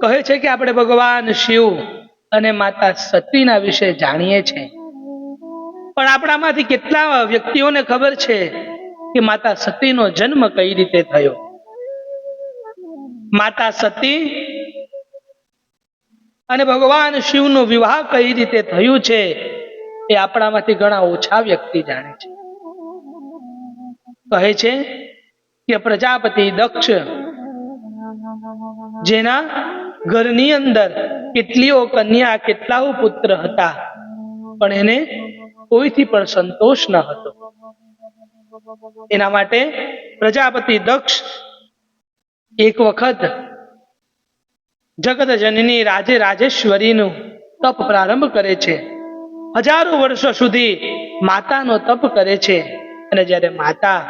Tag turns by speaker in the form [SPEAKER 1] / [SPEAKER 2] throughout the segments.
[SPEAKER 1] કહે છે કે આપણે ભગવાન શિવ અને માતા સતીના વિશે જાણીએ છીએ, પણ આપણામાંથી કેટલા વ્યક્તિઓને ખબર છે કે માતા સતીનો જન્મ કઈ રીતે થયો? માતા સતી અને ભગવાન શિવનો વિવાહ કઈ રીતે થયું છે એ આપણામાંથી ઘણા ઓછા વ્યક્તિ જાણે છે. કહે છે કે પ્રજાપતિ દક્ષ, જેના ઘરની અંદર કેટલીઓ કન્યા કેટલાઓ પુત્ર હતા, પણ એને કોઈથી પણ સંતોષ ન હતો. એના માટે પ્રજાપતિ દક્ષ એક વખત જગત જનની રાજે રાજેશ્વરીનું તપ પ્રારંભ કરે છે. હજારો વર્ષો સુધી માતાનો તપ કરે છે. અને જ્યારે માતા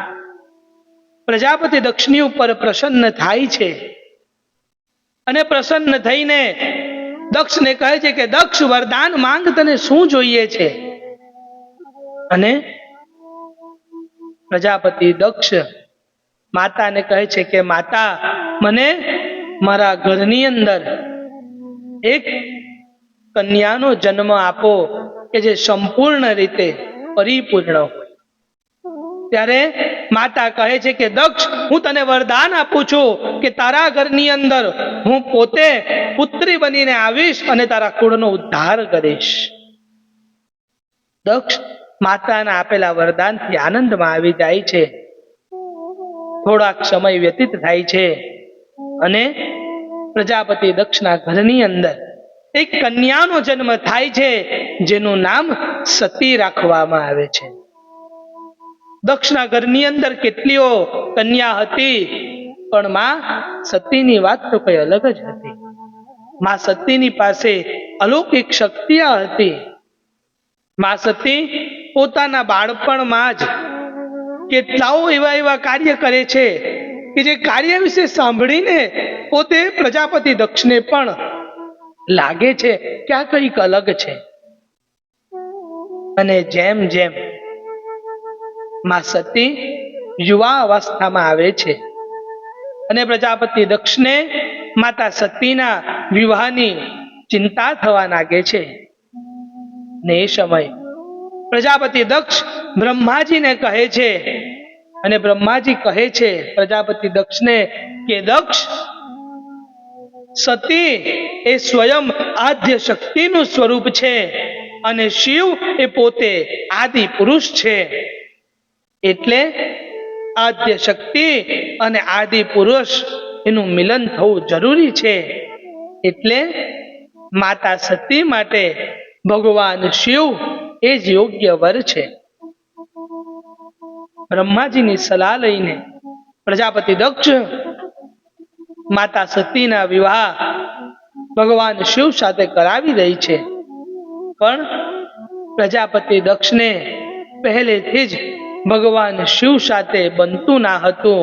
[SPEAKER 1] પ્રજાપતિ દક્ષની ઉપર પ્રસન્ન થાય છે અને પ્રસન્ન થઈને દક્ષને કહે છે કે દક્ષ, વરદાન માંગ, તને શું જોઈએ છે? અને પ્રજાપતિ દક્ષ માતાને કહે છે કે માતા, મને મારા ઘરની અંદર એક કન્યાનો જન્મ આપો કે જે સંપૂર્ણ રીતે પરિપૂર્ણ હોય. ત્યારે માતા કહે છે કે દક્ષ, હું તને વરદાન આપું છું કે તારા ઘરની અંદર હું પોતે પુત્રી બનીને આવીશ અને તારા કુળનો ઉદ્ધાર કરીશ. દક્ષ માતાના આપેલા વરદાનથી આનંદમાં આવી જાય છે. થોડાક સમય વ્યતીત થાય છે અને પ્રજાપતિ દક્ષના ઘરની અંદર એક કન્યાનો જન્મ થાય છે, જેનું નામ સતી રાખવામાં આવે છે. દક્ષના ઘરની અંદર કેટલીઓ કન્યા હતી, પણ માં સતીની વાત તો કઈ અલગ જ હતી. માં સતીની પાસે અલૌકિક શક્તિઓ હતી. માં સતી પોતાના બાળપણમાં જ કેટલાઓ એવા કાર્ય કરે છે કે જે કાર્ય વિશે સાંભળીને પોતે પ્રજાપતિ દક્ષને પણ લાગે છે કે આ કંઈક અલગ છે. અને જેમ જેમ માં સતી યુવા અવસ્થામાં આવે છે અને પ્રજાપતિ દક્ષને માતા સતીના વિવાહની ચિંતા થવા લાગે છે, ને એ સમય પ્રજાપતિ દક્ષ બ્રહ્માજીને કહે છે, અને બ્રહ્માજી કહે છે પ્રજાપતિ દક્ષને કે દક્ષ, સતી એ સ્વયં આદ્ય શક્તિનું સ્વરૂપ છે અને શિવ એ પોતે આદિ પુરુષ છે. એટલે આદ્ય શક્તિ અને આદિ પુરુષ એનું મિલન થવું જરૂરી છે. એટલે માતા સતી માટે ભગવાન શિવ એ જ યોગ્ય વર છે. બ્રહ્માજીની સલાહ લઈને પ્રજાપતિ દક્ષ માતા સતીના વિવાહ ભગવાન શિવ સાથે કરાવી દે છે. પણ પ્રજાપતિ દક્ષને પહેલેથી જ ભગવાન શિવ સાથે બનતું ના હતું.